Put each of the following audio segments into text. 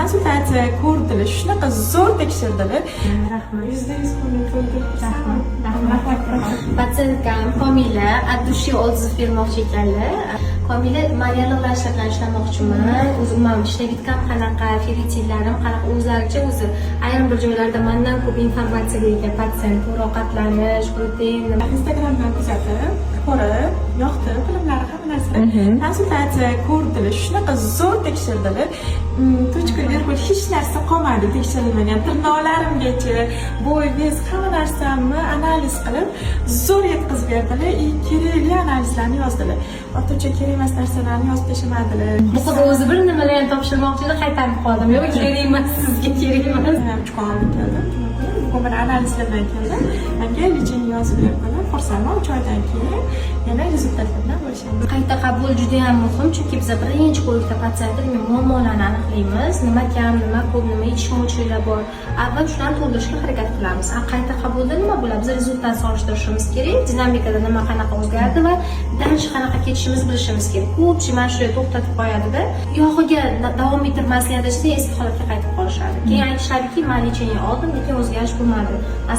konsultatsiya ko'rdilar, shunaqa zo'r tekshirdilar. Rahmat. %100 ko'ngil to'ldi. Patsientkam Komila Addushi otziv bermoqchi ekanlar. Komila mayyalar bilan ishlamoqchiman. O'zim ishlayotgan qanaqa feritillarim, qanaqa o'zlaricha o'zi ayrim bir joylarda mendan ko'p informatsiyaga ega patsient, ovqatlanish, protein. Instagramdan kuzatib, ko'rib, yoqdi, bilimlari hamma narsa. Konsultatsiya ko'rdilar, shunaqa zo'r tekshirdilar. Tochka virgul hech narsa qolmadi tekshirilmagan. Tirnoqlarimgacha, bo'y, vez, hamma narsamni analiz qilib, zo'r yetkazib berdilar. Kerakli analizlarni yozdilar. Ortiqcha kerak emas narsalarni yozib tashamadilar. Bu qiz o'zi bir nimalarni topshirmoqchi edi, qaytarib qoldim. Yo'q, kerak emas, sizga kerak emas. Uchqon olib keldim. Bugun analizlardan keldim. Menga lecheniya yozib berdilar. Xursandman, 3 oydan keyin yana rezultatlar bilan bo'lishamiz. Qayta qabul juda ham muhim, chunki biz birinchi ko'rikda patsientlar muammolarni aniqlaymiz. Nima kam, nima ko'p, nima yetishmovchiliklar bor. Avval shularni to'ldirishga harakat qilamiz. Qayta qabulda nima bo'ladi? Biz rezultat solishtirishimiz kerak, dinamikada nima qanaqa o'zgardi va danish qanaqa ketishimiz bilishimiz kerak. Ko'pchilik mana shunday to'xtatib qo'yadi-da, yog'iga davom ettirmaslikdan desa eski holatga qaytib qolishadi. Keyin aytishadiki, men lecheniya oldim, lekin o'zgarish bo'lmadi.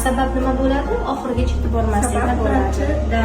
Sabab nima bo'ladi? Oxirigacha yetib bormaslikdan bo'ladi. Da,